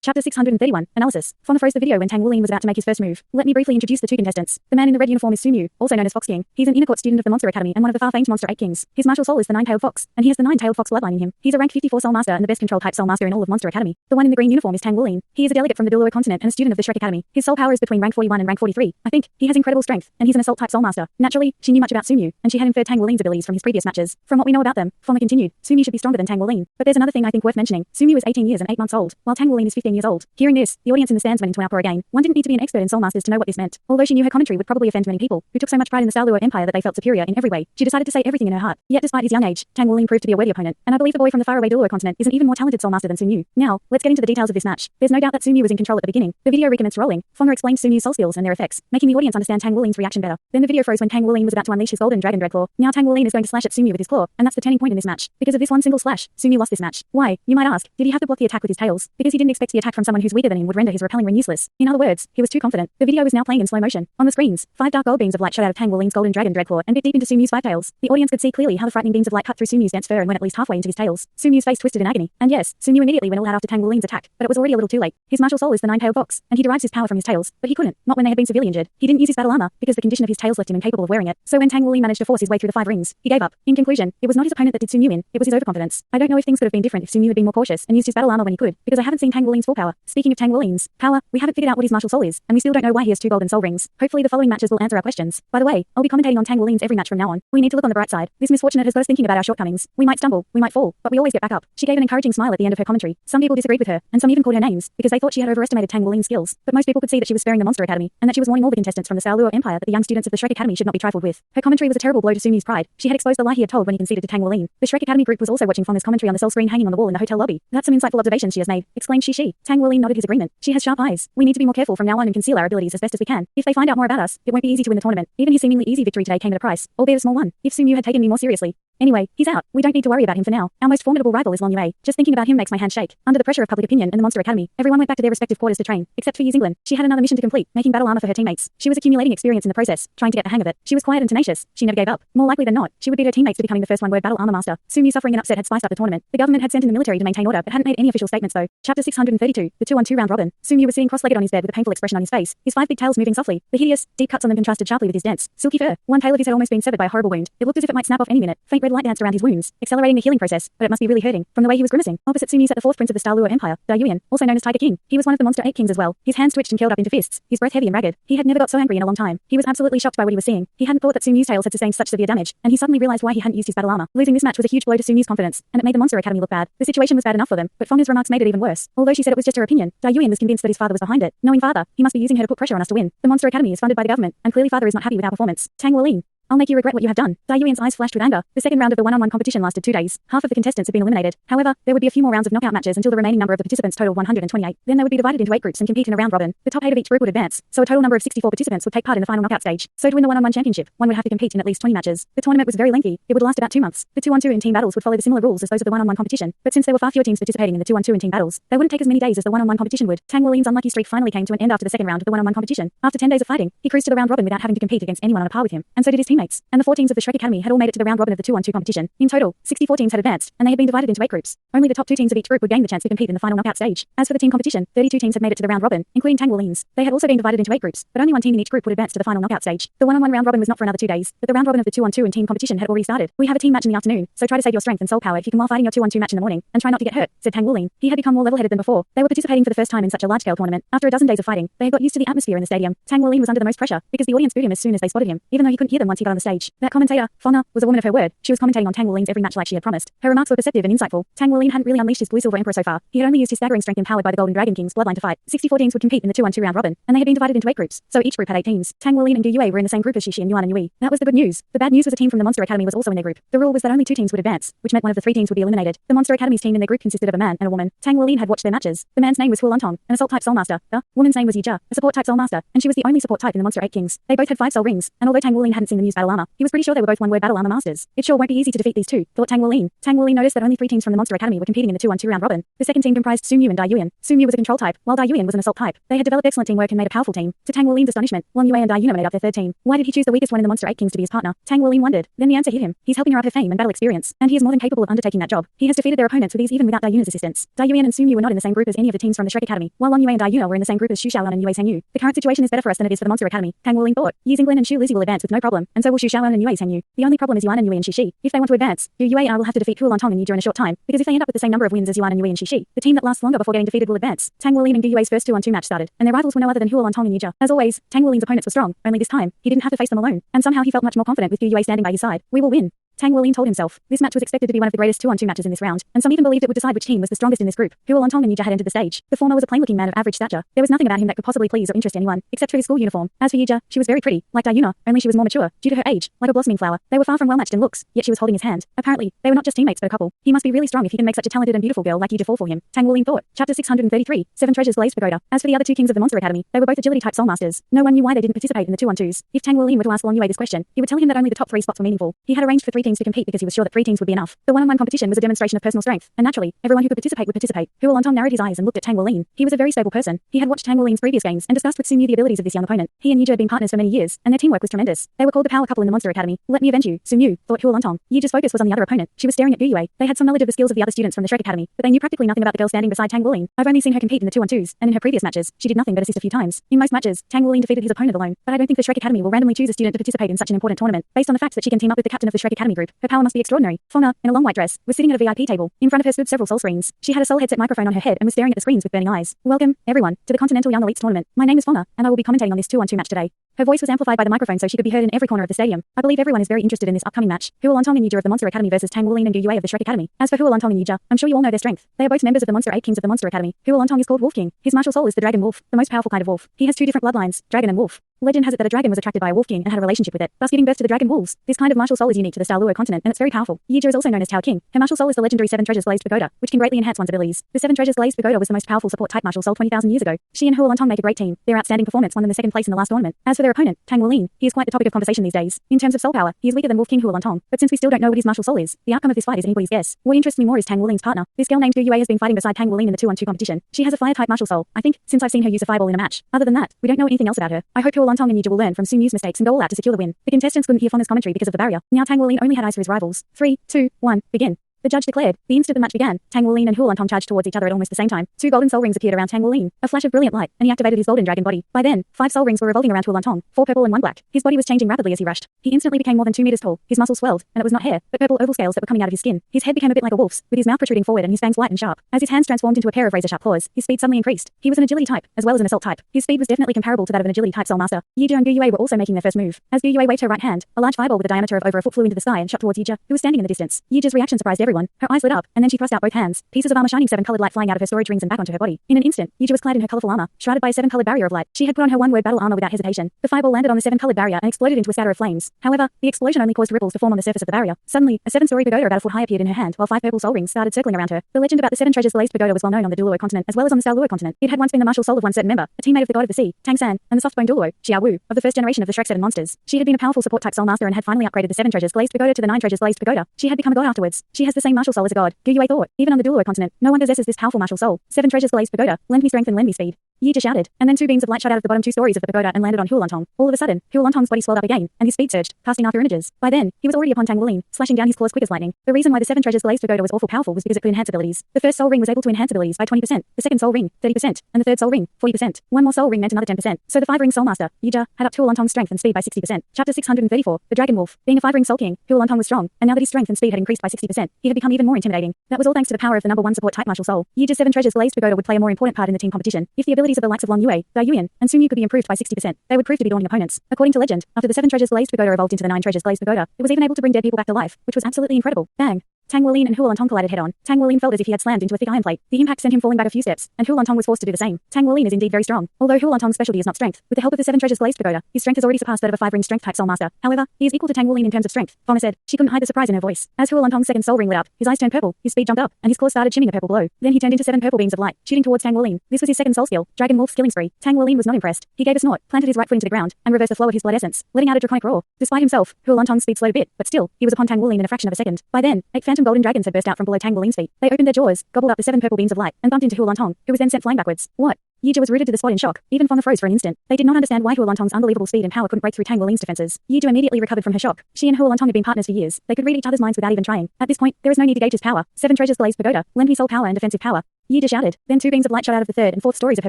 Chapter 631, Analysis. Fauna froze the video when Tang Wuling was about to make his first move. Let me briefly introduce the two contestants. The man in the red uniform is Su Mu, also known as Fox King. He's an inner court student of the Monster Academy and one of the far-famed Monster 8 Kings. His martial soul is the nine-tailed fox, and he has the nine-tailed fox bloodline in him. He's a rank 54 soul master and the best control type soul master in all of Monster Academy. The one in the green uniform is Tang Wuling. He is a delegate from the Douluo continent and a student of the Shrek Academy. His soul power is between rank 41 and rank 43. I think he has incredible strength, and he's an assault type soul master. Naturally, she knew much about Su Mu, and she had inferred Tang Wuling's abilities from his previous matches. From what we know about them, Fauna continued, Su Mu should be stronger than Tang Wuling. But there's another thing I think worth mentioning. Su Mu is 18 years and 8 months old, while Tang Wuling is 15 years old. Hearing this, the audience in the stands went into an uproar again. One didn't need to be an expert in soul masters to know what this meant. Although she knew her commentary would probably offend many people who took so much pride in the Douluo empire that they felt superior in every way, she decided to say everything in her heart. Yet despite his young age, Tang Wuling proved to be a worthy opponent, and I believe the boy from the faraway Douluo continent is an even more talented soul master than Su Mu. Now, let's get into the details of this match. There's no doubt that Su Mu was in control at the beginning. The video recommenced rolling. Fauna explained Su Mu's soul skills and their effects, making the audience understand Tang Wuling's reaction better. Then the video froze when Tang Wuling was about to unleash his golden dragon dread claw. Now Tang Wuling is going to slash at Su Mu with his claw, and that's the turning point in this match. Because of this one single slash, Su Mu lost this match. Why, you might ask? Did he have to block the attack with his tails? Because he didn't expect the attack from someone who's weaker than him would render his repelling ring useless. In other words, he was too confident. The video is now playing in slow motion. On the screens, 5 dark gold beams of light shot out of Tang Wuling's golden dragon dread claw and bit deep into Su Mu's 5 tails. The audience could see clearly how the frightening beams of light cut through Su Mu's dense fur and went at least halfway into his tails. Su Mu's face twisted in agony. And yes, Su Mu immediately went all out after Tang Wuling's attack, but it was already a little too late. His martial soul is the nine-tailed fox, and he derives his power from his tails, but he couldn't, not when they had been severely injured. He didn't use his battle armor because the condition of his tails left him incapable of wearing it. So when Tang Wuling managed to force his way through the 5 rings, he gave up. In conclusion, it was not his opponent that did Su Mu in, it was his overconfidence. I don't know if things could have been different if Su Mu had been more cautious and used his battle armor when he could, because I haven't seen Tang Wuling's full power. Speaking of Tang Wuling's power, we haven't figured out what his martial soul is, and we still don't know why he has 2 golden soul rings. Hopefully the following matches will answer our questions. By the way, I'll be commentating on Tang Wuling's every match from now on. We need to look on the bright side. This misfortunate has got us thinking about our shortcomings. We might stumble, we might fall, but we always get back up. She gave an encouraging smile at the end of her commentary. Some people disagreed with her, and some even called her names, because they thought she had overestimated Tang Wuling's skills. But most people could see that she was sparing the Monster Academy, and that she was warning all the contestants from the Douluo empire that the young students of the Shrek Academy should not be trifled with. Her commentary was a terrible blow to Su Mu's pride. She had exposed the lie he had told when he conceded to Tang Wuling. The Shrek Academy group was also watching Fauna's commentary on the cell screen hanging on the wall in the hotel lobby. That's some insightful observations she has made, exclaimed she. Tang Wuling nodded his agreement. She has sharp eyes. We need to be more careful from now on and conceal our abilities as best as we can. If they find out more about us, it won't be easy to win the tournament. Even his seemingly easy victory today came at a price, albeit a small one. If Su Mu had taken me more seriously. Anyway, he's out. We don't need to worry about him for now. Our most formidable rival is Long Yue. Just thinking about him makes my hand shake. Under the pressure of public opinion and the Monster Academy, everyone went back to their respective quarters to train, except for England. She had another mission to complete, making battle armor for her teammates. She was accumulating experience in the process, trying to get the hang of it. She was quiet and tenacious. She never gave up. More likely than not, she would beat her teammates to becoming the first one-word battle armor master. Su Mu suffering and upset had spiced up the tournament. The government had sent in the military to maintain order, but hadn't made any official statements though. Chapter 632, the 2-on-2 round robin. Su Mu was sitting cross-legged on his bed with a painful expression on his face, his 5 big tails moving softly. The hideous, deep cuts on them contrasted sharply with his dense, silky fur. One tail of his had almost been severed by a horrible wound. It looked as if it might snap off any minute. Faint red light danced around his wounds, accelerating the healing process, but it must be really hurting from the way he was grimacing. Opposite Su Mu sat the 4th prince of the Douluo empire, Dou, also known as Tiger King. He was one of the Monster 8 Kings as well. His hands twitched and curled up into fists, his breath heavy and ragged. He had never got so angry in a long time. He was absolutely shocked by what he was seeing. He hadn't thought that Su Mu's tails had sustained such severe damage, and he suddenly realized why he hadn't used his battle armor. Losing this match was a huge blow to Su Mu's confidence, and it made the Monster Academy look bad. The situation was bad enough for them, but Fauna's remarks made it even worse. Although she said it was just her opinion, Dou was convinced that his father was behind it. Knowing father, he must be using her to put pressure on us to win. The Monster Academy is funded by the government, and clearly father is not happy with our performance. Tang Wuling, I'll make you regret what you have done. Dou eyes flashed with anger. The second round of the one-on-one competition lasted 2 days. Half of the contestants had been eliminated. However, there would be a few more rounds of knockout matches until the remaining number of the participants totaled 128. Then they would be divided into 8 groups and compete in a round robin. The top 8 of each group would advance, so a total number of 64 participants would take part in the final knockout stage. So to win the one-on-one championship, one would have to compete in at least 20 matches. The tournament was very lengthy. It would last about 2 months. The 2-on-2 and team battles would follow the similar rules as those of the one-on-one competition, but since there were far fewer teams participating in the 2-on-2 and team battles, they wouldn't take as many days as the one-on-one competition would. Tang Wuling's unlucky streak finally came to an end after the second round of the one-on-one competition. After 10 days of fighting, he cruised to the round robin without having to compete against anyone on a par with him, and so did his teammates. And the 4 teams of the Shrek Academy had all made it to the round robin of the 2-on-2 competition. In total, 64 teams had advanced, and they had been divided into 8 groups. Only the top 2 teams of each group would gain the chance to compete in the final knockout stage. As for the team competition, 32 teams had made it to the round robin, including Tang Wuling's. They had also been divided into 8 groups, but only one team in each group would advance to the final knockout stage. The one-on-one round robin was not for another 2 days, but the round robin of the 2-on-2 and team competition had already started. We have a team match in the afternoon, so try to save your strength and soul power if you can while fighting your 2-on-2 match in the morning, and try not to get hurt, said Tang Wuling. He had become more level-headed than before. They were participating for the first time in such a large-scale tournament. After a dozen days of fighting, they had got used to the atmosphere in the stadium. Tang Wuling was under the most pressure, because the audience booed him as soon as they spotted him, even though he couldn't hear them once he got on the stage. That commentator, Fauna, was a woman of her word. She was commentating on Tang Wuling's every match like she had promised. Her remarks were perceptive and insightful. Tang Wuling hadn't really unleashed his blue silver emperor so far. He had only used his staggering strength empowered by the Golden Dragon King's bloodline to fight. 64 teams would compete in the 2-on-2 round robin, and they had been divided into 8 groups, so each group had 8 teams. Tang Wuling and Douluo were in the same group as Shishi and Yuan and Yui. That was the good news. The bad news was a team from the Monster Academy was also in their group. The rule was that only 2 teams would advance, which meant one of the 3 teams would be eliminated. The Monster Academy's team in their group consisted of a man and a woman. Tang Wuling had watched their matches. The man's name was Huolantong, an assault type soul master. The woman's name was Yijia, a support type soul master, and she was the only support type in the Monster 8 Kings. They both had 5 soul rings, and although Tang Wuling hadn't seen the news battle armor. He was pretty sure they were both one-word battle armor masters. It sure won't be easy to defeat these two, thought Tang Wuling. Tang Wuling noticed that only 3 teams from the Monster Academy were competing in the 2-on-2 round robin. The second team comprised Su Mu and Dai Yuan. Su Mu was a control type, while Dai Yuan was an assault type. They had developed excellent teamwork and made a powerful team. To Tang Wuling's astonishment, Long Yue and Dai Yuan made up their third team. Why did he choose the weakest one in the Monster 8 Kings to be his partner? Tang Wuling wondered. Then the answer hit him. He's helping her up her fame and battle experience, and he is more than capable of undertaking that job. He has defeated their opponents with ease even without Dai Yuan's assistance. Dai Yuan and Su Mu were not in the same group as any of the teams from the Shrek Academy, while Long Yue and Dai Yuan were in the same group as Xu Xiaoan and Yue Sangyu. The current situation is better for us than it is for the Monster Academy, Tang Wuling thought. Yi Xingling and Xu Lizzie will advance with no problem, and so will Xu Xiaoan and Yue Sangyu. The only problem is Yuan and Yue and Xixi. If they want to advance, Yue and I will have to defeat Hu Lantong and Yi in a short time, because if they end up with the same number of wins as Yuan and Yue and Xixi, the team that lasts longer before getting defeated will advance. Tang Wuling and Gu Yue's first 2-on-2 match started, and their rivals were no other than Hu Lantong and Yi. As always, Tang Wuling's opponents were strong, only this time, he didn't have to face them alone, and somehow he felt much more confident with Gu Yue standing by his side. We will win. Tang Wuling told himself. This match was expected to be one of the greatest 2-on-2 matches in this round, and some even believed it would decide which team was the strongest in this group. Hu Lantong and Yi had entered the stage. The former was a plain-looking man of average stature. There was nothing about him that could possibly please or interest anyone, except for his school uniform. As for Yi, she was very pretty, like Dai Yuan, only she was more mature, due to her age, like a blossoming flower. They were far from well-matched in looks, yet she was holding his hand. Apparently, they were not just teammates but a couple. He must be really strong if he can make such a talented and beautiful girl like Yi fall for him. Tang Wuling thought. Chapter 633, 7 Treasures Blazed Pagoda. As for the other 2 kings of the Monster Academy, they were both agility-type soul masters. No one knew why they didn't participate in the 2-on-2s. If Tang Wuling were to ask Long Yue this question, he would tell him that only the top 3 spots were meaningful. He had arranged for 3 teams to compete because he was sure that 3 teams would be enough. The one-on-one competition was a demonstration of personal strength, and naturally, everyone who could participate would participate. Hu Lantong narrowed his eyes and looked at Tang Wuling. He was a very stable person. He had watched Tang Wuling's previous games and discussed with Su Mu the abilities of this young opponent. He and Yi had been partners for many years, and their teamwork was tremendous. They were called the power couple in the Monster Academy. Let me avenge you, Su Mu, thought Hu Lantong. Yi's focus was on the other opponent. She was staring at Gu Yue. They had some knowledge of the skills of the other students from the Shrek Academy, but they knew practically nothing about the girl standing beside Tang Wuling. I've only seen her compete in the 2-on-2s, and in her previous matches, she did nothing but assist a few times. In most matches, Tang Wuling defeated his opponent alone, but I don't think the Shrek Academy will randomly choose a student to participate in such an important tournament. Based on the fact that she can team up with the captain of the Shrek Academy group, her power must be extraordinary. Fona, in a long white dress, was sitting at a VIP table. In front of her stood several soul screens. She had a soul headset microphone on her head and was staring at the screens with burning eyes. Welcome, everyone, to the Continental Young Elites Tournament. My name is Fona, and I will be commentating on this 2-on-2 match today. Her voice was amplified by the microphone so she could be heard in every corner of the stadium. I believe everyone is very interested in this upcoming match. Hu Lantong and Yi of the Monster Academy versus Tang Wuling and Gu Yue of the Shrek Academy. As for Hu Lantong and Yi, I'm sure you all know their strength. They are both members of the Monster 8 Kings of the Monster Academy. Hu Lantong is called Wolf King. His martial soul is the Dragon Wolf, the most powerful kind of wolf. He has 2 different bloodlines, Dragon and Wolf. Legend has it that a dragon was attracted by a wolf king and had a relationship with it, thus giving birth to the dragon wolves. This kind of martial soul is unique to the Douluo continent, and it's very powerful. Yi is also known as Tao King. Her martial soul is the legendary 7 Treasures Blazed Pagoda, which can greatly enhance one's abilities. The 7 Treasures Blazed Pagoda was the most powerful support type martial soul 20,000 years ago. She and Hu Lantong make a great team. Their outstanding performance won them the 2nd place in the last tournament. As for their opponent, Tang Wuling, he is quite the topic of conversation these days. In terms of soul power, he is weaker than Wolf King Hu Lantong, but since we still don't know what his martial soul is, the outcome of this fight is anybody's guess. What interests me more is Tang Wuling's partner. This girl named Gu Yue has been fighting beside Tang Wuling in the 2-on-2 competition. She has a fire type martial soul, I think, since I've seen her use a fireball in a match. Other than that, we don't know anything else about her. I hope Hu Lantong and Yi will learn from Su Mu's mistakes and go all out to secure the win. The contestants couldn't hear Fona's commentary because of the barrier. Now Tang Wuling only had eyes for his rivals. 3, 2, 1, begin. The judge declared. The instant the match began, Tang Wuling and Hu Lantong charged towards each other at almost the same time. 2 golden soul rings appeared around Tang Wuling. A flash of brilliant light, and he activated his golden dragon body. By then, 5 soul rings were revolving around Hu Lantong, 4 purple and 1 black. His body was changing rapidly as he rushed. He instantly became more than 2 meters tall. His muscles swelled, and it was not hair, but purple oval scales that were coming out of his skin. His head became a bit like a wolf's, with his mouth protruding forward and his fangs white and sharp. As his hands transformed into a pair of razor-sharp claws, his speed suddenly increased. He was an agility type, as well as an assault type. His speed was definitely comparable to that of an agility type soul master. Yi and Gu Yue were also making their first move. As Gu Yue waved her right hand, a large fireball with a diameter of over a foot flew into the sky and shot towards Yi, who was standing in the distance. Yi's reaction surprised everyone. Her eyes lit up, and then she thrust out both hands. Pieces of armor shining 7-colored light flying out of her storage rings and back onto her body. In an instant, Yi was clad in her colorful armor, shrouded by a 7-colored barrier of light. She had put on her 1-word battle armor without hesitation. The fireball landed on the 7-colored barrier and exploded into a scatter of flames. However, the explosion only caused ripples to form on the surface of the barrier. Suddenly, a 7-story pagoda about a foot high appeared in her hand, while 5 purple soul rings started circling around her. The legend about the 7 Treasures Blazed Pagoda was well known on the Douluo continent as well as on the Douluo continent. It had once been the martial soul of one certain member, a teammate of the god of the sea, Tang San, and the soft-boned Douluo, Xia Wu, of the first generation of the Shrek 7 monsters. She had been a powerful support type soul master and had finally upgraded the 7 Treasures Blazed Pagoda to the 9 Treasures Blazed Pagoda. She had become a god afterwards. She has the same martial soul as a god. Gu Yue thought. Even on the Douluo continent, no one possesses this powerful martial soul. 7 Treasures Blazed Pagoda, lend me strength and lend me speed. Yi just shouted, and then 2 beams of light shot out of the bottom 2 stories of the pagoda and landed on Hu Lantong. All of a sudden, Hu Lantong's body swelled up again, and his speed surged, casting after images. By then, he was already upon Tang Wuling, slashing down his claws quick as lightning. The reason why the 7 Treasures Blazed Pagoda was awful powerful was because it could enhance abilities. The first soul ring was able to enhance abilities by 20%, the second soul ring, 30%, and the third soul ring, 40%. One more soul ring meant another 10%. So the 5-ring soul master, Yi, had up Hu Lantong's strength and speed by 60%. Chapter 634, The Dragon Wolf. Being a 5-ring soul king, Hu Lantong was strong, and now that his strength and speed had increased by 60%, he had become even more intimidating. That was all thanks to the power of the number 1 support type martial soul. Yi's 7 Treasures Blazed Pagoda would play a more important part in the team competition. If the abilities of the likes of Long Yue, Dai Yuan, and Su Mu could be improved by 60%, they would prove to be daunting opponents. According to legend, after the 7 Treasures Blazed Pagoda evolved into the 9 Treasures Blazed Pagoda, it was even able to bring dead people back to life, which was absolutely incredible. Bang! Tang Wuling and Huolantong collided head-on. Tang Wuling felt as if he had slammed into a thick iron plate. The impact sent him falling back a few steps, and Huolantong was forced to do the same. Tang Wuling is indeed very strong. Although Huolantong's specialty is not strength, with the help of the 7 treasures glazed pagoda, his strength has already surpassed that of a 5-ring strength-type soul master. However, he is equal to Tang Wuling in terms of strength, Fauna said. She couldn't hide the surprise in her voice. As Huolantong's second soul ring lit up, his eyes turned purple, his speed jumped up, and his claws started shimming a purple glow. Then he turned into 7 purple beams of light, shooting towards Tang Wuling. This was his second soul skill, Dragon Wolf's killing spree. Tang Wuling was not impressed. He gave a snort, planted his right foot into the ground, and reversed the flow of his blood essence, letting out a draconic roar. Despite himself, Huolantong's speed slowed a bit, but still, he was upon Tang Wuling in a fraction of a second. By then, 8 phantom golden dragons had burst out from below Tang Wuling's feet. They opened their jaws, gobbled up the 7 purple beams of light, and bumped into Huolantong, who was then sent flying backwards. What? Yizha was rooted to the spot in shock. Even Fauna froze for an instant. They did not understand why Huolantong's unbelievable speed and power couldn't break through Tang Wuling's defenses. Yizha immediately recovered from her shock. She and Huolantong had been partners for years. They could read each other's minds without even trying. At this point, there is no need to gauge his power. 7 treasures glazed pagoda. Lend me soul power and defensive power. Yizha shouted. Then 2 beams of light shot out of the 3rd and 4th stories of her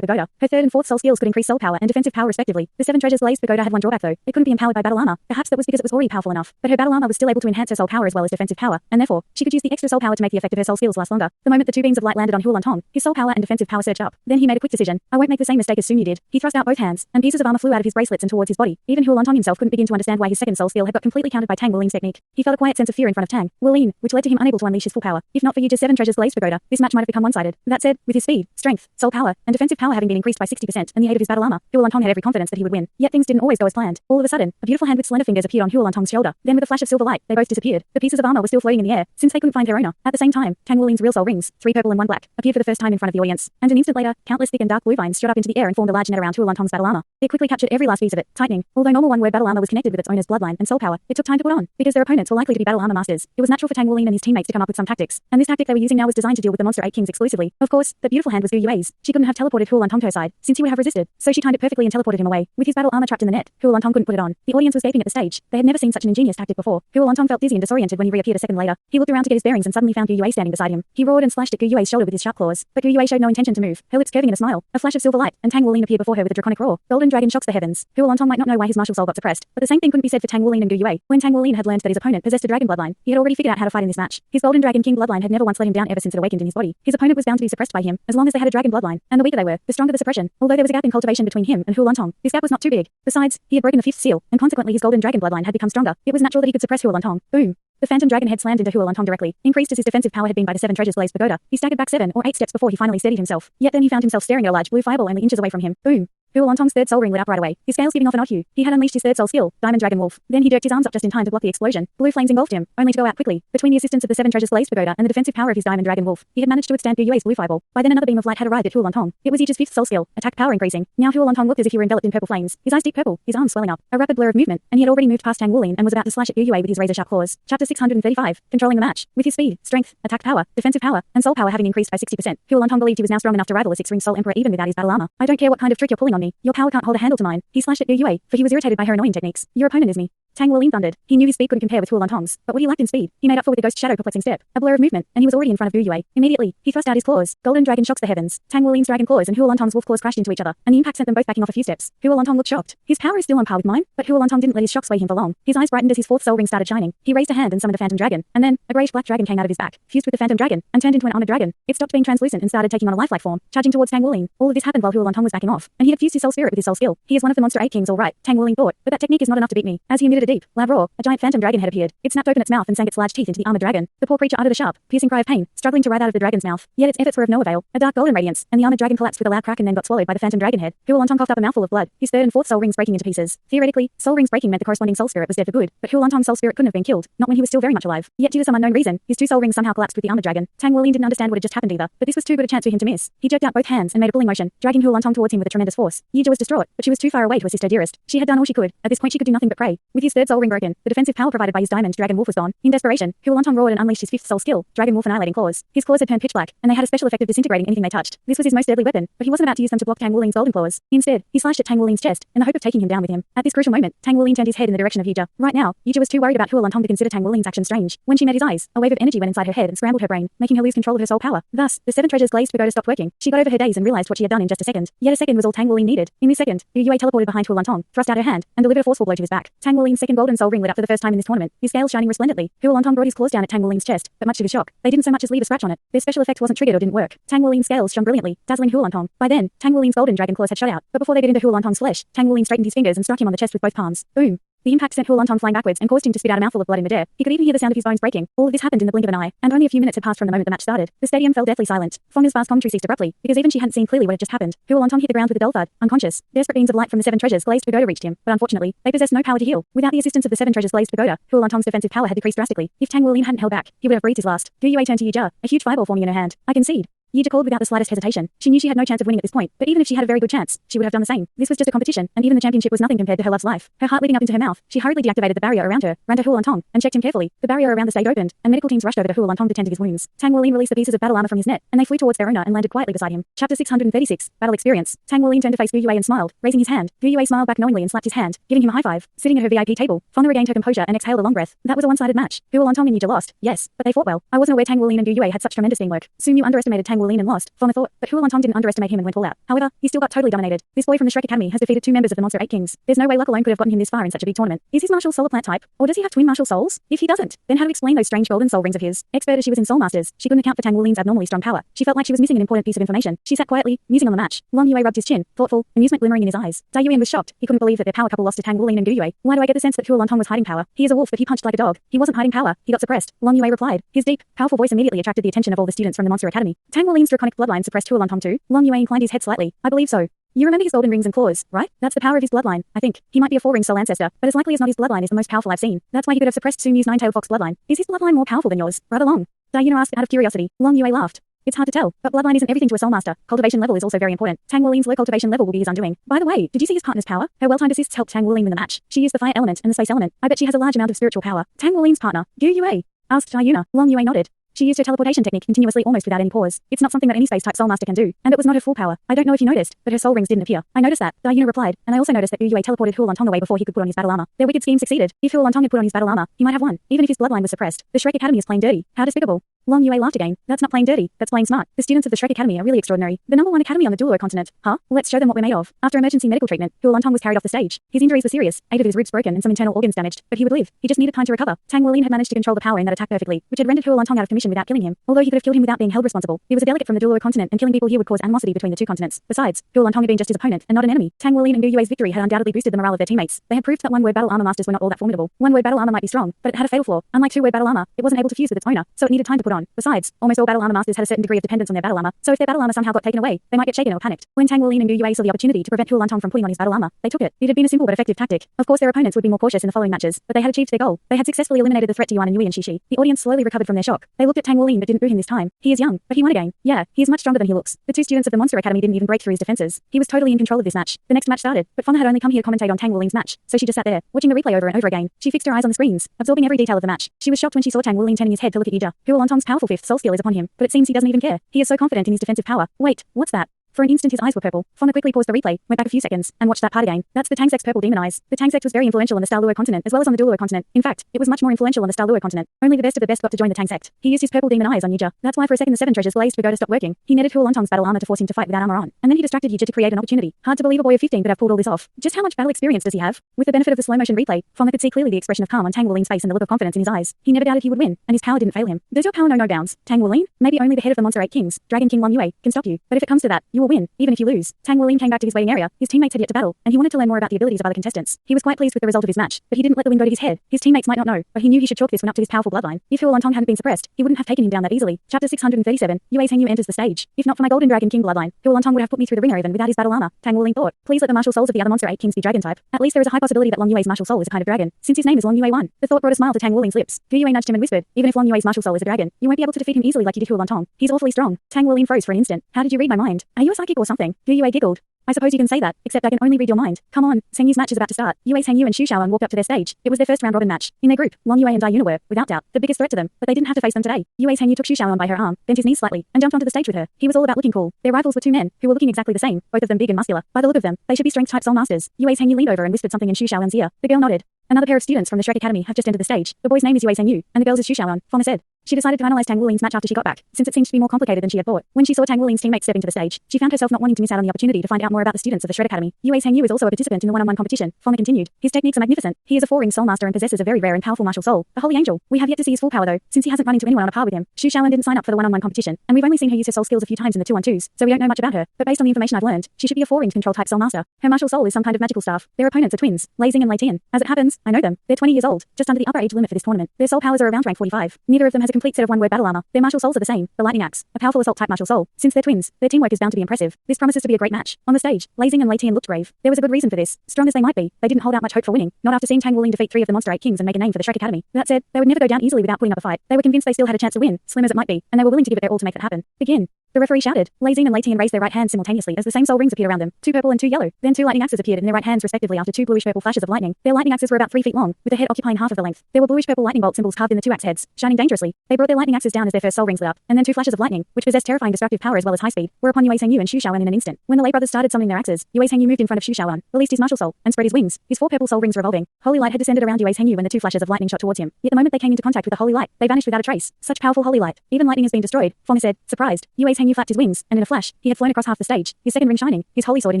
pagoda. Her 3rd and 4th soul skills could increase soul power and defensive power respectively. The 7 treasures glazed pagoda had one drawback though. It couldn't be empowered by battle armor. Perhaps that was because it was already powerful enough. But her battle armor was still able to enhance her soul power as well as defensive power, and therefore, she could use the extra soul power to make the effect of her soul skills last longer. The moment the 2 beams of light landed on Huolantong, his soul power and defensive power surged up. Then he made a quick decision. I won't make the same mistake as Sunyu did. He thrust out both hands, and pieces of armor flew out of his bracelets and towards his body. Even Huolantong himself couldn't begin to understand why his second soul skill had got completely countered by Tang Wuling's technique. He felt a quiet sense of fear in front of Tang Wuling, which led to him unable to unleash his full power. If not for Yizha's 7 treasures glazed pagoda, this match might have become one-sided. That said, with his speed, strength, soul power, and defensive power having been increased by 60%, and the aid of his battle armor, Huolantong had every confidence that he would win. Yet things didn't always go as planned. All of a sudden, a beautiful hand with slender fingers appeared on Huolantong's shoulder. Then with a flash of silver light, they both disappeared. The pieces of armor were still floating in the air, since they couldn't find their owner. At the same time, Tang Wuling's real soul rings, 3 purple and 1 black, appeared for the first time in front of the audience. And an instant later, countless thick and dark blue vines shot up into the air and formed a large net around Huolantong's battle armor. It quickly captured every last piece of it, tightening. Although normal one-word battle armor was connected with its owner's bloodline and soul power, it took time to put on, because their opponents were likely to be battle armor masters. It was natural for Tang Wuling and his teammates to come up with some tactics, and this tactic they were using now was designed to deal with the monster 8 kings exclusively. Of course, the beautiful hand was Gu Yue's. She couldn't have teleported Huolantong to her side, since he would have resisted, so she timed it perfectly and teleported him away. With his battle armor trapped in the net, Huolantong couldn't put it on. The audience was gaping at the stage. They had never seen such an ingenious tactic before. Huolantong felt dizzy and disoriented when he reappeared a second later. He looked around to get his bearings and suddenly found Gu Yue standing beside him. He roared and slashed at Gu Yue's shoulder with his sharp claws, but Gu Yue showed no intention to move, her lips curving in a smile. A flash of silver light, and Tang Wuling appeared before her with a draconic roar. Golden dragon shocks the heavens. Huolantong might not know why his martial soul got suppressed, but the same thing couldn't be said for Tang Wuling and Gu Yue. When Tang Wuling had learned that his opponent possessed a dragon bloodline, he had already figured out how to fight in this match. His golden dragon king bloodline had never once let him down ever since it awakened in his body. His opponent was bound to be suppressed by him, as long as they had a dragon bloodline, and the weaker they were, the stronger the suppression. Although there was a gap in cultivation between him and Huolantong, this gap was not too big. Besides, he had broken the 5th seal, and consequently his golden dragon bloodline had become stronger. It was natural that he could suppress Huolantong. Boom. The phantom dragon head slammed into Huolantong directly, increased as his defensive power had been by the 7 treasures glazed pagoda. He staggered back 7 or 8 steps before he finally steadied himself. Yet then he found himself staring at a large blue fireball only inches away from him. Boom. Huolantong's 3rd soul ring lit up right away, his scales giving off an odd hue. He had unleashed his 3rd soul skill, Diamond Dragon Wolf. Then he jerked his arms up just in time to block the explosion. Blue flames engulfed him, only to go out quickly. Between the assistance of the 7 treasures glazed pagoda and the defensive power of his Diamond Dragon Wolf, he had managed to withstand Gu Yue's blue fireball. By then another beam of light had arrived at Huolantong. It was Yizha's 5th soul skill, attack power increasing. Now Huolantong looked as if he were enveloped in purple flames, his eyes deep purple, his arms swelling up. A rapid blur of movement, and he had already moved past Tang Wuling and was about to slash at Gu Yue with his razor-sharp claws. Chapter 635, Controlling the Match. With his speed, strength, attack power, defensive power, and soul power having increased by 60%, Huolantong believed he was now strong enough to rival a 6-ring soul emperor even without his battle armor. I don't care what kind of trick you're pulling on me. Your power can't hold a handle to mine. He slashed at Gu Yue, for he was irritated by her annoying techniques. Your opponent is me. Tang Wuling thundered. He knew his speed couldn't compare with Huolantong's, but what he lacked in speed, he made up for with a ghost shadow perplexing step. A blur of movement, and he was already in front of Gu Yue. Immediately, he thrust out his claws. Golden dragon shocks the heavens. Tang Wuling's dragon claws and Huolantong's wolf claws crashed into each other, and the impact sent them both backing off a few steps. Huolantong looked shocked. His power is still on par with mine, but Huolantong didn't let his shock sway him for long. His eyes brightened as his 4th soul ring started shining. He raised a hand and summoned a phantom dragon, and then a greyish-black dragon came out of his back, fused with the phantom dragon, and turned into an armored dragon. It stopped being translucent and started taking on a lifelike form, charging towards Tang Wuling. All of this happened while Huolantong was backing off, and he had fused his soul spirit with his soul skill. He is one of the monster 8 kings, all right, Tang Wuling thought, but that technique is not enough to beat me. As he emitted a deep, loud roar, a giant phantom dragon head appeared. It snapped open its mouth and sank its large teeth into the armored dragon. The poor creature uttered a sharp, piercing cry of pain, struggling to writhe out of the dragon's mouth. Yet its efforts were of no avail. A dark golden radiance, and the armored dragon collapsed with a loud crack and then got swallowed by the phantom dragon head. Huolantong coughed up a mouthful of blood, his 3rd and 4th soul rings breaking into pieces. Theoretically, soul rings breaking meant the corresponding soul spirit was dead for good, but Huolantong's soul spirit couldn't have been killed, not when he was still very much alive. Yet due to some unknown reason, his 2 soul rings somehow collapsed with the armored dragon. Tang Wuling didn't understand what had just happened either, but this was too good a chance for him to miss. He jerked out both hands and made a pulling motion, dragging Huolantong towards him with a tremendous force. Yizha was distraught, but she was too far away to assist her dearest. She had done all she could. At this point she could do nothing but pray. With his 3rd soul ring broken, the defensive power provided by his Diamond Dragon Wolf was gone. In desperation, Huolantong roared and unleashed his 5th soul skill, Dragon Wolf Annihilating Claws. His claws had turned pitch black, and they had a special effect of disintegrating anything they touched. This was his most deadly weapon, but he wasn't about to use them to block Tang Wuling's golden claws. Instead, he slashed at Tang Wuling's chest, in the hope of taking him down with him. At this crucial moment, Tang Wuling turned his head in the direction of Yizha. Right now, Yizha was too worried about Huolantong to consider Tang Wuling's action strange. When she met his eyes, a wave of energy went inside her head and scrambled her brain, making her lose control of her soul power. Thus, the 7 treasures glazed pagoda stopped working. She got over her daze and realized what she had done in just a second. Yet a second was all Tang Wuling needed. In this second, Gu Yue teleported behind Huolantong, thrust out her hand, and delivered a forceful blow to his back. Tang Wuling's 2nd golden soul ring lit up for the first time in this tournament, his scales shining resplendently. Huolantong brought his claws down at Tang Wuling's chest, but much to his shock, they didn't so much as leave a scratch on it. Their special effect wasn't triggered or didn't work. Tang Wuling's scales shone brilliantly, dazzling Huolantong. By then, Tang Wuling's golden dragon claws had shot out, but before they got into Huolantong's flesh, Tang Wuling straightened his fingers and struck him on the chest with both palms. Boom. The impact sent Huolantong flying backwards and caused him to spit out a mouthful of blood in midair. He could even hear the sound of his bones breaking. All of this happened in the blink of an eye, and only a few minutes had passed from the moment the match started. The stadium fell deathly silent. Fonga's vast commentary ceased abruptly, because even she hadn't seen clearly what had just happened. Huolantong hit the ground with a dull thud, unconscious. Desperate beams of light from the 7 treasures glazed pagoda reached him, but unfortunately, they possessed no power to heal. Without the assistance of the 7 treasures glazed pagoda, Huolantong's defensive power had decreased drastically. If Tang Wuolin hadn't held back, he would have breathed his last. Gu Yue turned to Yi Jia, a huge fireball forming in her hand. I concede. Yi Jia called without the slightest hesitation. She knew she had no chance of winning at this point, but even if she had a very good chance, she would have done the same. This was just a competition, and even the championship was nothing compared to her love's life. Her heart leaping up into her mouth, she hurriedly deactivated the barrier around her, ran to Huolantong, and checked him carefully. The barrier around the stage opened, and medical teams rushed over to Huolantong to tend to his wounds. Tang Wuolin released the pieces of battle armor from his net, and they flew towards their owner and landed quietly beside him. Chapter 636, Battle Experience. Tang Wuolin turned to face Gu Yue and smiled, raising his hand. Gu Yue smiled back knowingly and slapped his hand, giving him a high five. Sitting at her VIP table, Fonga regained her composure and exhaled a long breath. That was a one-sided match. Huolantong and Yi Jia lost, yes, but they fought well. I wasn't aware Tang Wuolin and Gu Yue had such tremendous teamwork. Soon you underestimated Tang Wuolin and lost, Fonga thought, but Huolantong didn't underestimate him and went all out. However, he still got totally dominated. This boy from the Shrek Academy has defeated 2 members of the Monster 8 Kings. There's no way luck alone could have gotten him this far in such a big tournament. Is his martial soul a plant type? Or does he have twin martial souls? If he doesn't, then how to explain those strange golden soul rings of his? Expert as she was in Soul Masters, she couldn't account for Tang Wuolin's abnormally strong power. She felt like she was missing an important piece of information. She sat quietly, musing on the match. Long Yue rubbed his chin, thoughtful, amusement glimmering in his eyes. Dai Yuan was shocked. He couldn't believe that their power couple lost to Tang Wuolin and Gu Yue. Why do I get the sense that Huolantong was hiding power? He is a wolf, but he punched like a dog. He wasn't hiding power. He got suppressed. Long Yue replied. His deep, powerful voice immediately attracted the attention of all the students from the Monster Academy. Tang Wuolin's draconic bloodline suppressed Huolantong too. Long Yue inclined his head slightly. I believe so. You remember his golden rings and claws, right? That's the power of his bloodline, I think. He might be a 4-ring soul ancestor, but as likely as not his bloodline is the most powerful I've seen. That's why he could have suppressed Sun Yu's 9-tailed fox bloodline. Is his bloodline more powerful than yours? Right along. Dai Yuna asked out of curiosity. Long Yue laughed. It's hard to tell, but bloodline isn't everything to a soul master. Cultivation level is also very important. Tang Wuolin's low cultivation level will be his undoing. By the way, did you see his partner's power? Her well-timed assists helped Tang Wuolin win the match. She used the fire element and the space element. I bet she has a large amount of spiritual power. Tang Wuolin's partner, Gu Yue, asked Dai Yuna. Long Yue nodded. She used her teleportation technique continuously almost without any pause. It's not something that any space-type soul master can do, and it was not her full power. I don't know if you noticed, but her soul rings didn't appear. I noticed that, Dai Yuna replied, and I also noticed that Gu Yue teleported Huolantong away before he could put on his battle armor. Their wicked scheme succeeded. If Huolantong had put on his battle armor, he might have won, even if his bloodline was suppressed. The Shrek Academy is playing dirty. How despicable. Long Yue laughed again. That's not playing dirty, that's playing smart. The students of the Shrek Academy are really extraordinary. The #1 academy on the Douluo continent. Huh? Let's show them what we're made of. After emergency medical treatment, Huolantong was carried off the stage. His injuries were serious, 8 of his ribs broken and some internal organs damaged, but he would live. He just needed time to recover. Tang Wuolin had managed to control the power in that attack perfectly, which had rendered Huolantong out of commission without killing him. Although he could have killed him without being held responsible. He was a delegate from the Douluo continent, and killing people here would cause animosity between the 2 continents. Besides, Huolantong had been just his opponent and not an enemy. Tang Wuolin and Gu Yue's victory had undoubtedly boosted the morale of their teammates. They had proved that 1-word battle armor masters were not all that formidable. 1-word battle armor might be strong, but it had a fatal flaw. Unlike 2-word battle armor, it wasn't able to fuse with its owner, so it needed time to put on. Besides, almost all battle armor masters had a certain degree of dependence on their battle armor, so if their battle armor somehow got taken away, they might get shaken or panicked. When Tang Wuolin and Gu Yue saw the opportunity to prevent Huolantong from putting on his battle armor, they took it. It had been a simple but effective tactic. Of course, their opponents would be more cautious in the following matches, but they had achieved their goal. They had successfully eliminated the threat to Yuan and Yui and Shishi. The audience slowly recovered from their shock. They looked at Tang Wuolin but didn't boo him this time. He is young, but he won again. Yeah, he is much stronger than he looks. The 2 students of the Monster Academy didn't even break through his defenses. He was totally in control of this match. The next match started, but Fonga had only come here to commentate on Tang Wuolin's match, so she just sat there, watching the replay over and over again. She fixed her eyes on the screens, absorbing every detail of the match. She was shocked when she saw Tang Wuolin turning his head to look at Yi Jia. Huolantong's powerful 5th soul skill is upon him, but it seems he doesn't even care. He is so confident in his defensive power. Wait, what's that? For an instant his eyes were purple. Fonga quickly paused the replay, went back a few seconds, and watched that part again. That's the Tang sect's purple demon eyes. The Tang sect was very influential on the Douluo continent as well as on the Douluo continent. In fact, it was much more influential on the Douluo continent. Only the best of the best got to join the Tang sect. He used his purple demon eyes on Yi Jia. That's why for a second the 7 treasures glazed pagoda stopped working. He netted Huolantong's battle armor to force him to fight without armor on, and then he distracted Yi Jia to create an opportunity. Hard to believe a boy of 15 could have pulled all this off. Just how much battle experience does he have? With the benefit of the slow motion replay, Fonga could see clearly the expression of calm on Tang Wuolin's face and the look of confidence in his eyes. He never doubted he would win, and his power didn't fail him. Does your power know no bounds? Tang Wuolin? Maybe only the head of the Monster 8 Kings, Dragon King Long Yue, can stop you. But if it comes to that, you will win, even if you lose. Tang Wuolin came back to his waiting area. His teammates had yet to battle, and he wanted to learn more about the abilities of other contestants. He was quite pleased with the result of his match, but he didn't let the win go to his head. His teammates might not know, but he knew he should chalk this one up to his powerful bloodline. If Huolantong hadn't been suppressed, he wouldn't have taken him down that easily. Chapter 637, Yue Tangyu enters the stage. If not for my Golden Dragon King bloodline, Huolantong would have put me through the ringer even without his battle armor. Tang Wuolin thought. Please let the martial souls of the other Monster 8 Kings be dragon type. At least there is a high possibility that Long Yue's martial soul is a kind of dragon, since his name is Long Yue 1. The thought brought a smile to Tang Wuolin's lips. Gu Yue nudged him and whispered, even if Long Yue's martial soul is a dragon, you won't be able to defeat him easily like you did Huolantong. He's awfully strong. Tang Wuolin froze for an instant. How did you read my mind? Are you a psychic or something? Gu Yue giggled. I suppose you can say that, except I can only read your mind. Come on, Sengyu's match is about to start. Yue Tangyu and Xu Shaoan walked up to their stage. It was their first round-robin match. In their group, Long Yue and Dai Yuna were, without doubt, the biggest threat to them, but they didn't have to face them today. Yue Tangyu took Xu Shaoan by her arm, bent his knees slightly, and jumped onto the stage with her. He was all about looking cool. Their rivals were 2 men, who were looking exactly the same, both of them big and muscular. By the look of them, they should be strength-type soul masters. Yue Tangyu leaned over and whispered something in Xu Shaoan's ear. The girl nodded. Another pair of students from the Shrek Academy have just entered the stage. The boy's name is Yue Tangyu, and the girl's is Xu Shaoan, Fonga said. She decided to analyze Tang Wulin's match after she got back, since it seemed to be more complicated than she had thought. When she saw Tang Wulin's teammates step into the stage, she found herself not wanting to miss out on the opportunity to find out more about the students of the Shrek Academy. Yue Hengyu is also a participant in the one-on-one competition. Fong continued. His techniques are magnificent. He is a four-ring soul master and possesses a very rare and powerful martial soul, the Holy Angel. We have yet to see his full power though, since he hasn't run into anyone on a par with him. Xu Shaoan didn't sign up for the one-on-one competition, and we've only seen her use her soul skills a few times in the 2-on-2s, so we don't know much about her. But based on the information I've learned, she should be a four-ringed control type soul master. Her martial soul is some kind of magical staff. Their opponents are twins, Lei Xing and Lei Tian. As it happens, I know them. They're 20 years old, just under the upper age limit for this tournament. Their soul powers are around rank 45. Neither of them has a complete set of one-word battle armor. Their martial souls are the same, the lightning axe, a powerful assault type martial soul. Since they're twins, their teamwork is bound to be impressive. This promises to be a great match. On the stage, Lei Xing and Lei Tian looked brave. There was a good reason for this. Strong as they might be, they didn't hold out much hope for winning, not after seeing Tang Wuling defeat 3 of the Monster 8 Kings and make a name for the Shrek Academy. That said, they would never go down easily without putting up a fight. They were convinced they still had a chance to win, slim as it might be, and they were willing to give it their all to make that happen. Begin. The referee shouted. Lei Xing and Lei Tian raised their right hands simultaneously as the same soul rings appeared around them, 2 purple and 2 yellow. Then 2 lightning axes appeared in their right hands respectively after 2 bluish-purple flashes of lightning. Their lightning axes were about 3 feet long, with the head occupying half of the length. There were bluish-purple lightning bolt symbols carved in the 2 axe heads, shining dangerously. They brought their lightning axes down as their first soul rings lit up, and then 2 flashes of lightning, which possessed terrifying destructive power as well as high speed, were upon Yue Hengyu and Xu Shaoan in an instant. When the Lei brothers started summoning their axes, Yue Hengyu moved in front of Xu Shaoan, released his martial soul, and spread his wings, his 4 purple soul rings revolving. Holy light had descended around Yue Hengyu when the 2 flashes of lightning shot towards him. Yet the moment they came into contact with the holy light, they vanished without a trace. Such powerful holy light. Even lightning has been destroyed, Fong said, surprised. Yue Hengyu flapped his wings, and in a flash, he had flown across half the stage, his second ring shining, his holy sword in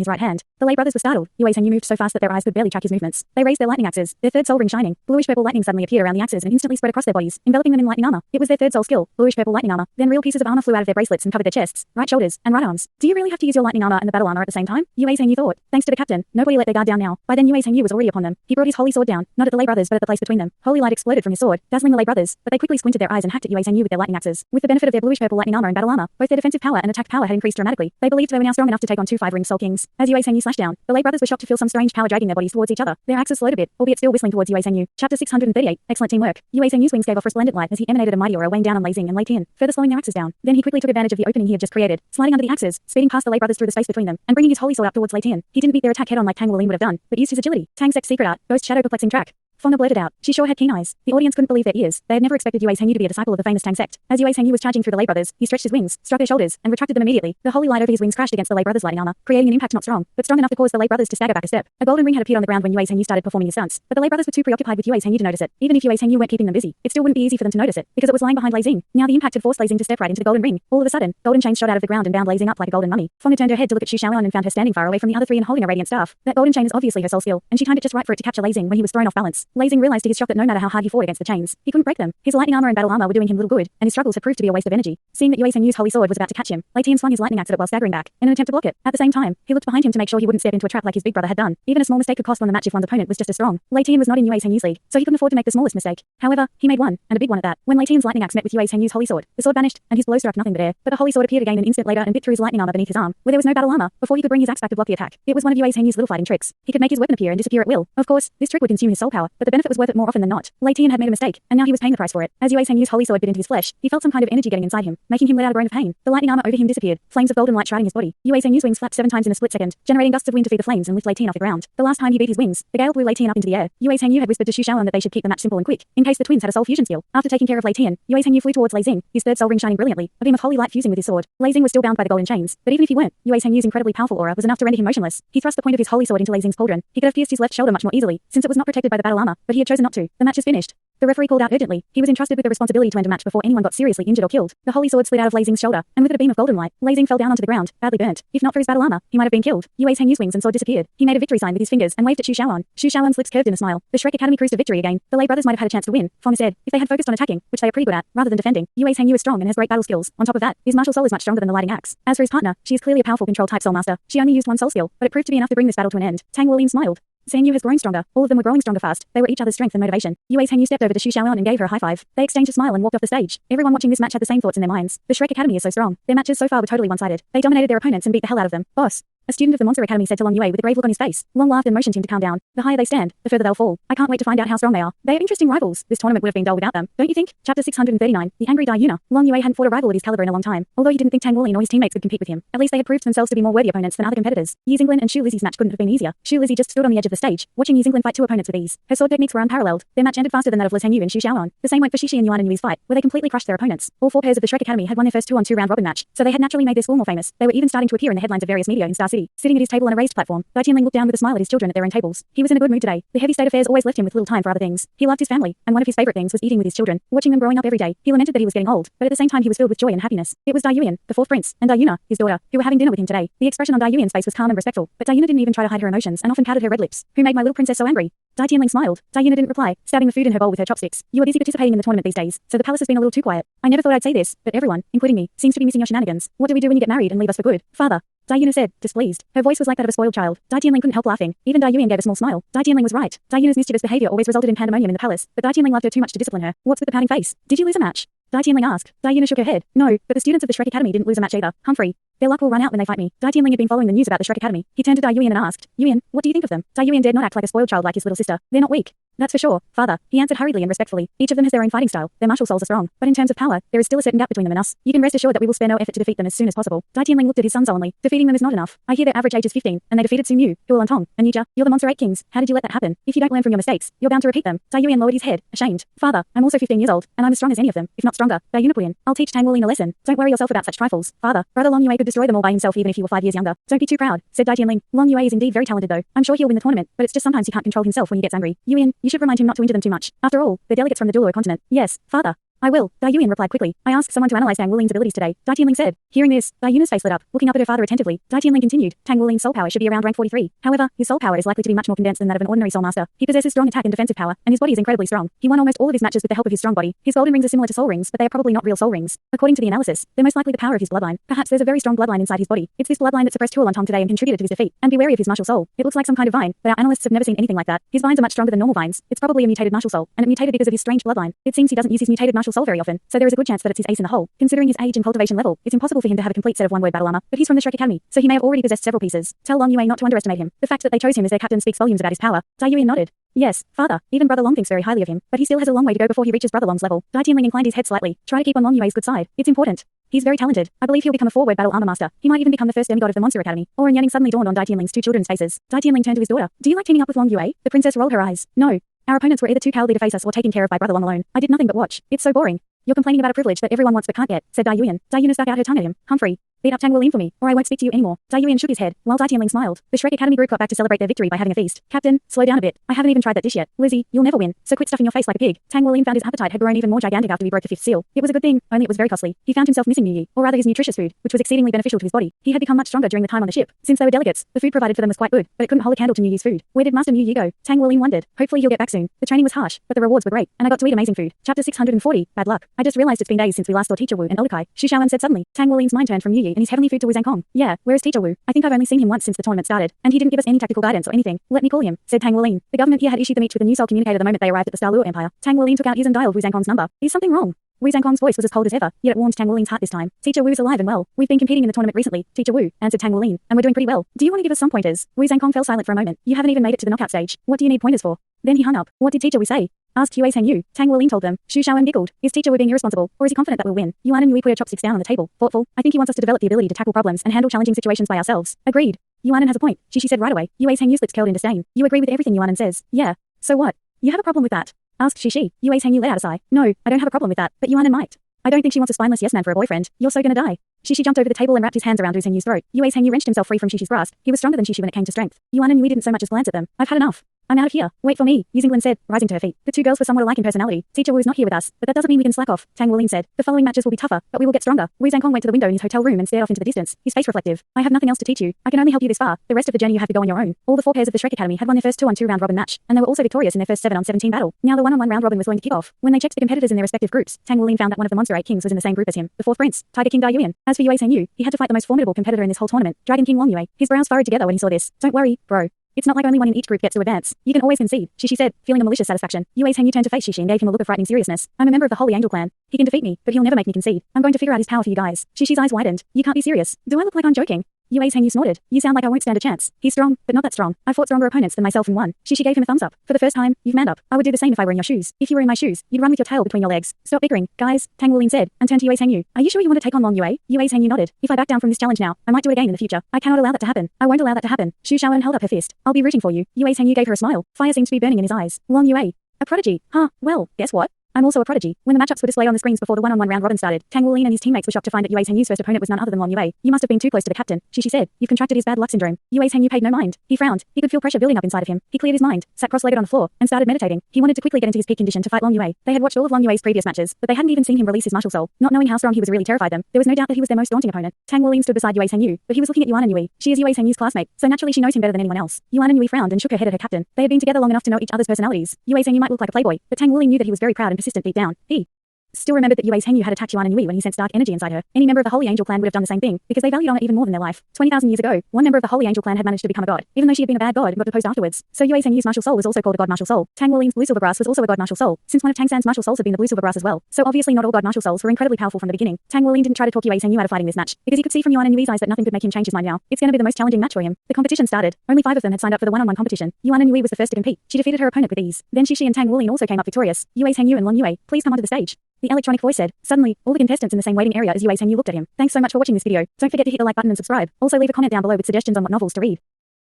his right hand. The Lei brothers were startled. Yue Hengyu moved so fast that their eyes could barely track his movements. They raised their lightning axes, their third soul ring shining. Bluish-purple lightning suddenly appeared around the axes and instantly spread across their bodies, enveloping them in lightning armor. It was their third soul skill, bluish-purple lightning armor. Then real pieces of armor flew out of their bracelets and covered their chests, right shoulders, and right arms. Do you really have to use your lightning armor and the battle armor at the same time? Yue Hengyu thought. Thanks to the captain, nobody let their guard down now. By then Yue Hengyu was already upon them. He brought his holy sword down, not at the Lei brothers but at the place between them. Holy light exploded from his sword, dazzling the Lei brothers, but they quickly squinted their eyes and hacked at Yue Hengyu with their lightning axes. With the benefit of their bluish-purple lightning armor and battle armor, both their defensive power and attack power had increased dramatically. They believed they were now strong enough to take on 2 5-ring soul kings. As Yue Hengyu slashed down, the Lei brothers were shocked to feel some strange power dragging their bodies towards each other. Their axes slowed a bit, albeit still whistling towards Yue Hengyu. Chapter 638. Excellent teamwork. Yue Hengyu's wings gave off resplendent light as he emanated a mighty aura weighing down on Lei Xing and Lei Tian, further slowing their axes down. Then he quickly took advantage of the opening he had just created, sliding under the axes, speeding past the Lei brothers through the space between them, and bringing his holy sword up towards Lei Tian. He didn't beat their attack head on like Tang Wuling would have done, but used his agility. Tang's secret art, Ghost Shadow perplexing track. Fonda blurted out. She sure had keen eyes. The audience couldn't believe their ears. They had never expected Yue Hengyu to be a disciple of the famous Tang sect. As Yue Hengyu was charging through the Lei brothers, he stretched his wings, struck their shoulders, and retracted them immediately. The holy light over his wings crashed against the Lei brothers' lightning armor, creating an impact not strong, but strong enough to cause the Lei brothers to stagger back a step. A golden ring had appeared on the ground when Yue Hengyu started performing his stunts, but the Lei brothers were too preoccupied with Yue Hengyu to notice it. Even if Yue Hengyu weren't keeping them busy, it still wouldn't be easy for them to notice it, because it was lying behind Lei Xing. Now the impact had forced Lei Xing to step right into the golden ring. All of a sudden, golden chains shot out of the ground and bound Lei Xing up like a golden mummy. Fonda turned her head to look at Xu Shaoan and found her standing far away from the other 3 and holding a radiant staff. That golden chain is obviously her soul skill, and she timed it just right for it to capture Lei Xing when he was thrown off balance. Lei Xing realized to his shock that no matter how hard he fought against the chains, he couldn't break them. His lightning armor and battle armor were doing him little good, and his struggles had proved to be a waste of energy. Seeing that Yue Hengyu's holy sword was about to catch him, Lei Tian swung his lightning axe at it while staggering back, in an attempt to block it. At the same time, he looked behind him to make sure he wouldn't step into a trap like his big brother had done. Even a small mistake could cost one the match if one's opponent was just as strong. Lei Tian was not in Yue Hengyu's league, so he couldn't afford to make the smallest mistake. However, he made one, and a big one at that. When Lei Tian's lightning axe met with Yue Hengyu's holy sword, the sword vanished, and his blow struck nothing but air. But the holy sword appeared again an instant later and bit through his lightning armor beneath his arm, where there was no battle armor, before he could bring his axe back to block the attack. It was one of Yue Hengyu's little fighting tricks. He could make his weapon appear and disappear at will. Of course, this trick would consume his soul power, but the benefit was worth it more often than not. Lei Tian had made a mistake, and now he was paying the price for it. As Yue Hengyu's holy sword bit into his flesh, he felt some kind of energy getting inside him, making him let out a groan of pain. The lightning armor over him disappeared, flames of golden light shrouding his body. Yue Hengyu's wings flapped 7 times in a split second, generating gusts of wind to feed the flames and lift Lei Tian off the ground. The last time he beat his wings, the gale blew Lei Tian up into the air. Yue Hengyu had whispered to Xu Shaoan that they should keep the match simple and quick, in case the twins had a soul fusion skill. After taking care of Lei Tian, Yue Hengyu flew towards Lei Xing, his third soul ring shining brilliantly, a beam of holy light fusing with his sword. Lei Xing was still bound by the golden chains, but even if he weren't, Yue Hengyu's incredibly powerful aura was enough to render him motionless. He thrust the point of his holy sword into Lei Xing's pauldron. He could have pierced his left shoulder much more easily, since it was not protected by the battle armor, but he had chosen not to. The match is finished. The referee called out urgently. He was entrusted with the responsibility to end a match before anyone got seriously injured or killed. The holy sword slid out of Lei Xing's shoulder, and with it a beam of golden light, Lei Xing fell down onto the ground, badly burnt. If not for his battle armor, he might have been killed. Yue Hengyu's wings and sword disappeared. He made a victory sign with his fingers and waved at Xu Shaoan. Xu Shaoan's lips curved in a smile. The Shrek Academy cruised to victory again. The Lei brothers might have had a chance to win, Fonda said, if they had focused on attacking, which they are pretty good at, rather than defending. Yue Hengyu is strong and has great battle skills. On top of that, his martial soul is much stronger than the lighting axe. As for his partner, she is clearly a powerful control type soul master. She only used one soul skill, but it proved to be enough to bring this battle to an end. Tang Wuling smiled. Hengyu has grown stronger. All of them were growing stronger fast. They were each other's strength and motivation. Yue Hengyu stepped over to Xu Shaoan and gave her a high five. They exchanged a smile and walked off the stage. Everyone watching this match had the same thoughts in their minds. The Shrek Academy is so strong. Their matches so far were totally one-sided. They dominated their opponents and beat the hell out of them. Boss. A student of the Monster Academy said to Long Yue with a grave look on his face. Long laughed and motioned him to calm down. The higher they stand, the further they'll fall. I can't wait to find out how strong they are. They are interesting rivals. This tournament would have been dull without them, don't you think? Chapter 639. The Angry Dai Yuna. Long Yue hadn't fought a rival of his caliber in a long time. Although he didn't think Tang Wuling or his teammates could compete with him, at least they had proved themselves to be more worthy opponents than other competitors. Yi Xinglin and Xu Lizzie's match couldn't have been easier. Xu Lizzie just stood on the edge of the stage, watching Yi Xinglin fight 2 opponents with ease. Her sword techniques were unparalleled. Their match ended faster than that of Liz Hengyu and Xu Shaoan. The same went for Shishi and Yuan and Yui's fight, where they completely crushed their opponents. All 4 pairs of the Shrek Academy had won their first 2-on-2 round robin match, so they had naturally made their school more famous. They were even starting to appear in the headlines of various media in Star city. Sitting at his table on a raised platform, Dai Tianling looked down with a smile at his children at their own tables. He was in a good mood today. The heavy state affairs always left him with little time for other things. He loved his family, and one of his favorite things was eating with his children, watching them growing up every day. He lamented that he was getting old, but at the same time he was filled with joy and happiness. It was Dai Yuan, the fourth prince, and Dai Yuna, his daughter, who were having dinner with him today. The expression on Dai Yuan's face was calm and respectful, but Dai Yuna didn't even try to hide her emotions and often pouted her red lips. Who made my little princess so angry? Dai Tianling smiled. Dai Yuna didn't reply, stabbing the food in her bowl with her chopsticks. You are busy participating in the tournament these days, so the palace has been a little too quiet. I never thought I'd say this, but everyone, including me, seems to be missing your shenanigans. What do we do when you get married and leave us for good? Father. Dai Yuna said, displeased. Her voice was like that of a spoiled child. Dai Tianling couldn't help laughing. Even Dai Yuan gave a small smile. Dai Tianling was right. Dai Yuna's mischievous behavior always resulted in pandemonium in the palace, but Dai Tianling loved her too much to discipline her. What's with the pouting face? Did you lose a match? Dai Tianling asked. Dai Yuna shook her head. No, but the students of the Shrek Academy didn't lose a match either. Humphrey. Their luck will run out when they fight me. Dai Tianling had been following the news about the Shrek Academy. He turned to Dai Yuan and asked, Yuan, what do you think of them? Dai Yuan dared not act like a spoiled child like his little sister. They're not weak. That's for sure, father, he answered hurriedly and respectfully. Each of them has their own fighting style. Their martial souls are strong, but in terms of power, there is still a certain gap between them and us. You can rest assured that we will spare no effort to defeat them as soon as possible. Dai Tianling looked at his son sullenly. Defeating them is not enough. I hear their average age is 15, and they defeated Su Mu, Duo Tong, and Yija. You're the Monster 8 Kings. How did you let that happen? If you don't learn from your mistakes, you're bound to repeat them. Dai Yuan lowered his head, ashamed. Father, I'm also 15 years old, and I'm as strong as any of them, if not stronger. Dai Yuna, I'll teach Tang Wuling a lesson. Don't worry yourself about such trifles. Father, Brother Long Yue could destroy them all by himself even if he were 5 years younger. Don't be too proud, said Dai Tianling. Long Yue is indeed very talented though. I'm sure he'll win the tournament, but it's just sometimes he can't control himself when he gets angry. Yuan, you should remind him not to injure them too much. After all, they're delegates from the Douluo continent. Yes, father. I will, Dai Yuan replied quickly. I asked someone to analyze Tang Wuling's abilities today. Dai Tianling said. Hearing this, Dai Yuna's face lit up, looking up at her father attentively. Dai Tianling continued. Tang Wuling's soul power should be around rank 43. However, his soul power is likely to be much more condensed than that of an ordinary soul master. He possesses strong attack and defensive power, and his body is incredibly strong. He won almost all of his matches with the help of his strong body. His golden rings are similar to soul rings, but they are probably not real soul rings. According to the analysis, they're most likely the power of his bloodline. Perhaps there's a very strong bloodline inside his body. It's this bloodline that suppressed Tuolantong today and contributed to his defeat. And be wary of his martial soul. It looks like some kind of vine, but our analysts have never seen anything like that. His vines are much stronger than normal vines. It's probably a mutated martial soul, and it mutated because of his strange bloodline. It seems he doesn't use his mutated martial soul very often, so there is a good chance that it's his ace in the hole. Considering his age and cultivation level, it's impossible for him to have a complete set of one-word battle armor, but he's from the Shrek Academy, so he may have already possessed several pieces. Tell Long Yue not to underestimate him. The fact that they chose him as their captain speaks volumes about his power. Dai Yuan nodded. Yes, father. Even Brother Long thinks very highly of him, but he still has a long way to go before he reaches Brother Long's level. Dai Tianling inclined his head slightly. Try to keep on Long Yue's good side. It's important. He's very talented. I believe he'll become a four-word battle armor master. He might even become the first demigod of the Monster Academy. Or Yearning suddenly dawned on Dai Tianling's two children's faces. Dai Tianling turned to his daughter. Do you like teaming up with Long Yue? The princess rolled her eyes. No. Our opponents were either too cowardly to face us or taken care of by Brother Long alone. I did nothing but watch. It's so boring. You're complaining about a privilege that everyone wants but can't get, said Dai Yuan. Dai Yuna stuck out her tongue at him. Humphrey. Beat up Tang Wuling for me, or I won't speak to you anymore. Dai Yuan shook his head, while Dai Tianling smiled. The Shrek Academy group got back to celebrate their victory by having a feast. Captain, slow down a bit. I haven't even tried that dish yet. Lizzie, you'll never win, so quit stuffing your face like a pig. Tang Wuling found his appetite had grown even more gigantic after we broke the fifth seal. It was a good thing, only it was very costly. He found himself missing Yi, or rather his nutritious food, which was exceedingly beneficial to his body. He had become much stronger during the time on the ship. Since they were delegates, the food provided for them was quite good, but it couldn't hold a candle to Yi's food. Where did Master Yi go? Tang Wuling wondered. Hopefully he'll get back soon. The training was harsh, but the rewards were great, and I got to eat amazing food. Chapter 640. Bad luck. I just realized it's been days since we last saw Teacher Wu and Elder Kai. Xu Shaoan said suddenly. Tang Wuling's mind turned from Yi and his heavenly food to Wu Zhangkong. Yeah, where is Teacher Wu? I think I've only seen him once since the tournament started, and he didn't give us any tactical guidance or anything. Let me call him, said Tang Wuling. The government here had issued them each with a new soul communicator the moment they arrived at the Star Luo Empire. Tang Wuling took out his and dialed Wu Zhangkong's number. Is something wrong? Wu Zhangkong's voice was as cold as ever, yet it warmed Tang Wuling's heart this time. Teacher Wu's alive and well. We've been competing in the tournament recently, Teacher Wu, answered Tang Wuling, and we're doing pretty well. Do you want to give us some pointers? Wu Zhangkong fell silent for a moment. You haven't even made it to the knockout stage. What do you need pointers for? Then he hung up. What did Teacher Wu say? Asked Yue Yu. Tang Wuling told them. Xu Shaoan giggled. Is Teacher Wu being irresponsible, or is he confident that we'll win? Yuan and Yui put her chopsticks down on the table. Thoughtful. I think he wants us to develop the ability to tackle problems and handle challenging situations by ourselves. Agreed. Yuanan has a point, she said right away. Yue Yu's lips curled in disdain. You agree with everything Yuanan says? Yeah. So what? You have a problem with that? Asked Shishi. Yue Yu let out a sigh. No, I don't have a problem with that, but Yuanan might. I don't think she wants a spineless yes man for a boyfriend. You're so gonna die. Shishi jumped over the table and wrapped his hands around Wu Zhengyu's throat. Yue Yu wrenched himself free from Shishi's grasp. He was stronger than Shishi when it came to strength. Yuan and Yui didn't so much as glance at them. I've had enough. I'm out of here. Wait for me, Yu Zinglin said, rising to her feet. The two girls were somewhat alike in personality. Teacher Wu is not here with us, but that doesn't mean we can slack off, Tang Wuling said. The following matches will be tougher, but we will get stronger. Wu Zhangkong went to the window in his hotel room and stared off into the distance, his face reflective. I have nothing else to teach you. I can only help you this far. The rest of the journey you have to go on your own. All the four pairs of the Shrek Academy had won their first 2-on-2 round robin match, and they were also victorious in their first 7-on-17 battle. Now the 1-on-1 round robin was going to kick off. When they checked the competitors in their respective groups, Tang Wuling found that one of the Monster 8 Kings was in the same group as him, the fourth prince, Tiger King Dai Yuan. As for Yue Yu, he had to fight the most formidable competitor in this whole tournament, Dragon King Long Yue. His brows furrowed together when he saw this. Don't worry, bro. It's not like only one in each group gets to advance. You can always concede, Shishi said, feeling a malicious satisfaction. Yue Yu turned to face Shishi and gave him a look of frightening seriousness. I'm a member of the Holy Angel clan. He can defeat me, but he'll never make me concede. I'm going to figure out his power for you guys. Shishi's eyes widened. You can't be serious. Do I look like I'm joking? Yue Yu snorted. You sound like I won't stand a chance. He's strong, but not that strong. I've fought stronger opponents than myself and won. Shishi gave him a thumbs up. For the first time, you've manned up. I would do the same if I were in your shoes. If you were in my shoes, you'd run with your tail between your legs. Stop bickering, guys, Tang Wuling said, and turned to Yue Yu. Are you sure you want to take on Long Yue? Yue Yu nodded. If I back down from this challenge now, I might do it again in the future. I cannot allow that to happen. I won't allow that to happen. Xu Shaoan held up her fist. I'll be rooting for you. Yue Yu gave her a smile. Fire seemed to be burning in his eyes. Long Yue. A prodigy. Huh, well, guess what? I'm also a prodigy. When the matchups were displayed on the screens before the one-on-one round robin started, Tang Wulin and his teammates were shocked to find that Yue's Hengyu's first opponent was none other than Long Yue. You must have been too close to the captain, Shishi said. You've contracted his bad luck syndrome. Yue's Hengyu paid no mind. He frowned. He could feel pressure building up inside of him. He cleared his mind, sat cross-legged on the floor, and started meditating. He wanted to quickly get into his peak condition to fight Long Yue. They had watched all of Long Yue's previous matches, but they hadn't even seen him release his martial soul. Not knowing how strong he was really terrified them. There was no doubt that he was their most daunting opponent. Tang Wulin stood beside Yue's Hengyu, but he was looking at Yuan and Yue. She is Yue's Hengyu's classmate, so naturally she knows him better than anyone else. Yuan and Yue frowned and shook her head at her captain. They had been together long enough to know each other's personalities. Yue's Hengyu might look like a playboy, but Tang Wulin knew that he was very proud and persistent deep down. He still remembered that Yue's Hengyu had attacked Yuan and Yue when he sensed dark energy inside her. Any member of the Holy Angel clan would have done the same thing, because they valued honor even more than their life. 20,000 years ago, one member of the Holy Angel clan had managed to become a god, even though she had been a bad god and got deposed afterwards. So Yue's Hengyu's martial soul was also called a god martial soul. Tang Wulin's blue silver brass was also a god martial soul, since one of Tang San's martial souls had been the blue silver brass as well. So obviously not all god martial souls were incredibly powerful from the beginning. Tang Wulin didn't try to talk Yue's Hengyu out of fighting this match, because he could see from Yuan and Yue's eyes that nothing could make him change his mind now. It's going to be the most challenging match for him. The competition started. Only 5 of them had signed up for the one-on-one competition. Yuan and Yue was the first to compete. She defeated her opponent with ease. Then Shishi and Tang Wulin also came up victorious. Yue's Hengyu and Long Yue, please come onto the stage. The electronic voice said. Suddenly, all the contestants in the same waiting area as Yue's Hengyu looked at him. Thanks so much for watching this video. Don't forget to hit the like button and subscribe. Also leave a comment down below with suggestions on what novels to read.